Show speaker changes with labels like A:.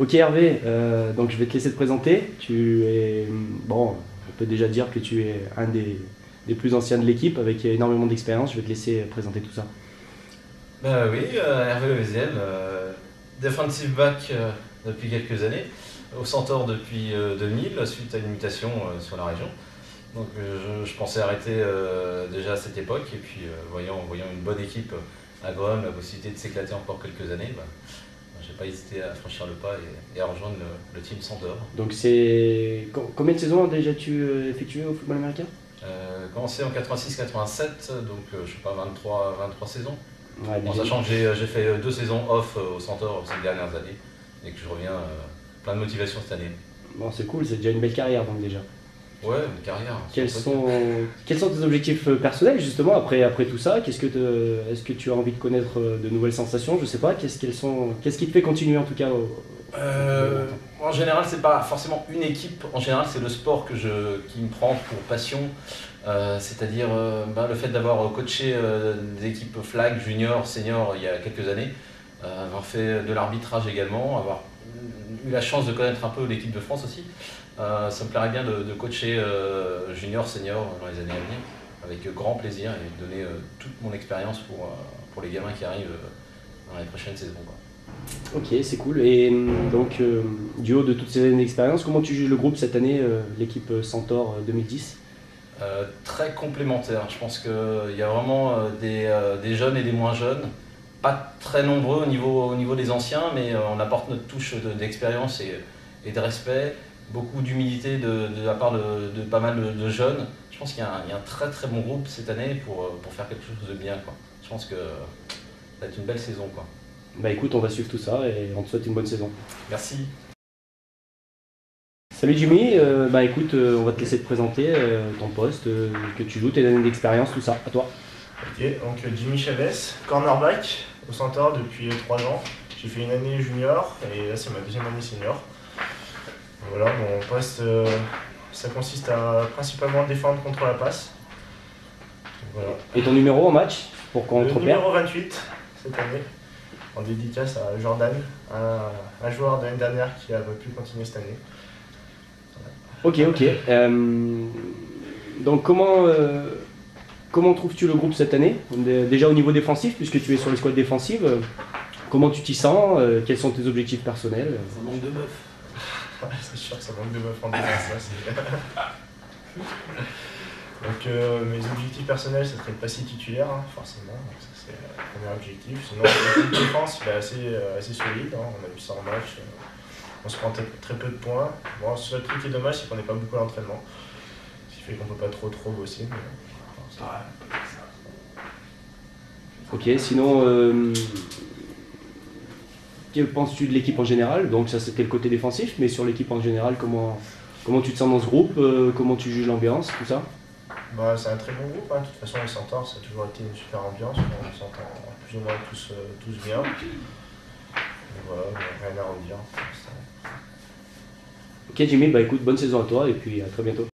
A: Ok Hervé, donc je vais te laisser te présenter. Tu es, bon, on peut déjà dire que tu es un des plus anciens de l'équipe avec énormément d'expérience. Je vais te laisser présenter tout ça.
B: Bah oui, Hervé Levéziel, defensive back depuis quelques années, au Centaure depuis 2000, suite à une mutation sur la région. Donc je pensais arrêter déjà à cette époque, et puis voyant une bonne équipe à Grenoble, la possibilité de s'éclater encore quelques années, j'ai pas hésité à franchir le pas et à rejoindre le team Centaure.
A: Donc c'est combien de saisons déjà tu effectué au football américain?
B: Commencé en 86-87, donc je sais pas, 23 saisons.
A: Ouais,
B: En
A: déjà.
B: sachant que j'ai fait 2 saisons off au Centaure ces dernières années et que je reviens plein de motivation cette année.
A: Bon, c'est cool, c'est déjà une belle carrière donc déjà.
B: Ouais, une carrière, si on
A: Quels
B: peut dire.
A: sont, quels sont tes objectifs personnels justement après tout ça? Est-ce que tu as envie de connaître de nouvelles sensations? Je sais pas. Qu'est-ce qui te fait continuer en tout cas au football américain?
B: En général, c'est pas forcément une équipe. En général, c'est le sport qui me prend pour passion. C'est-à-dire le fait d'avoir coaché des équipes flag, junior, senior il y a quelques années, avoir fait de l'arbitrage également, avoir eu la chance de connaître un peu l'équipe de France aussi. Ça me plairait bien de coacher junior, senior dans les années à venir, avec grand plaisir et de donner toute mon expérience pour les gamins qui arrivent dans les prochaines saisons, quoi.
A: Ok, c'est cool. Et donc, du haut de toutes ces années d'expérience, comment tu juges le groupe cette année, l'équipe Centaure 2010?
B: Très complémentaire. Je pense qu'il y a vraiment des jeunes et des moins jeunes. Pas très nombreux au niveau des anciens, mais on apporte notre touche d'expérience et de respect. Beaucoup d'humilité de la part de pas mal de jeunes. Je pense qu'il y a un très très bon groupe cette année pour faire quelque chose de bien, quoi. Je pense que ça va être une belle saison, quoi.
A: Bah écoute, on va suivre tout ça et on te souhaite une bonne saison.
B: Merci.
A: Salut Jimmy, bah écoute, on va te laisser te présenter ton poste, que tu joues, tes années d'expérience, tout ça, à toi.
C: Ok, donc Jimmy Chavez, cornerback au Centaure depuis 3 ans. J'ai fait une année junior et là c'est ma deuxième année senior. Voilà, mon poste, ça consiste à principalement défendre contre la passe. Voilà.
A: Et ton numéro en match, pour qu'on
C: Le
A: te repère?
C: numéro 28 cette année, en dédicace à Jordan, un joueur de l'année dernière qui a pu continuer cette année.
A: Ok, ok. Donc comment trouves-tu le groupe cette année? Déjà au niveau défensif, puisque tu es sur l'escouade défensive, comment tu t'y sens? Quels sont tes objectifs personnels?
B: Ça manque de bœuf.
C: Ouais, c'est sûr que ça manque de meufs en défense, là, Donc mes objectifs personnels, ça serait de passer titulaire, hein, forcément. Donc ça c'est le premier objectif. Sinon, l'équipe de défense, il est assez solide, hein. On a vu ça en match. On se prend très peu de points. Bon, le seul truc qui est dommage, c'est qu'on n'est pas beaucoup à l'entraînement. Ce qui fait qu'on peut pas trop bosser. Mais,
A: Ok, sinon, que penses-tu de l'équipe en général? Donc ça c'était le côté défensif, mais sur l'équipe en général, comment tu te sens dans ce groupe? Comment tu juges l'ambiance, tout ça?
C: c'est un très bon groupe, hein. De toute façon, les Centaures, ça a toujours été une super ambiance. On s'entend plus ou moins tous bien. Donc voilà, rien à redire.
A: Ok Jimmy, bah écoute, bonne saison à toi et puis à très bientôt.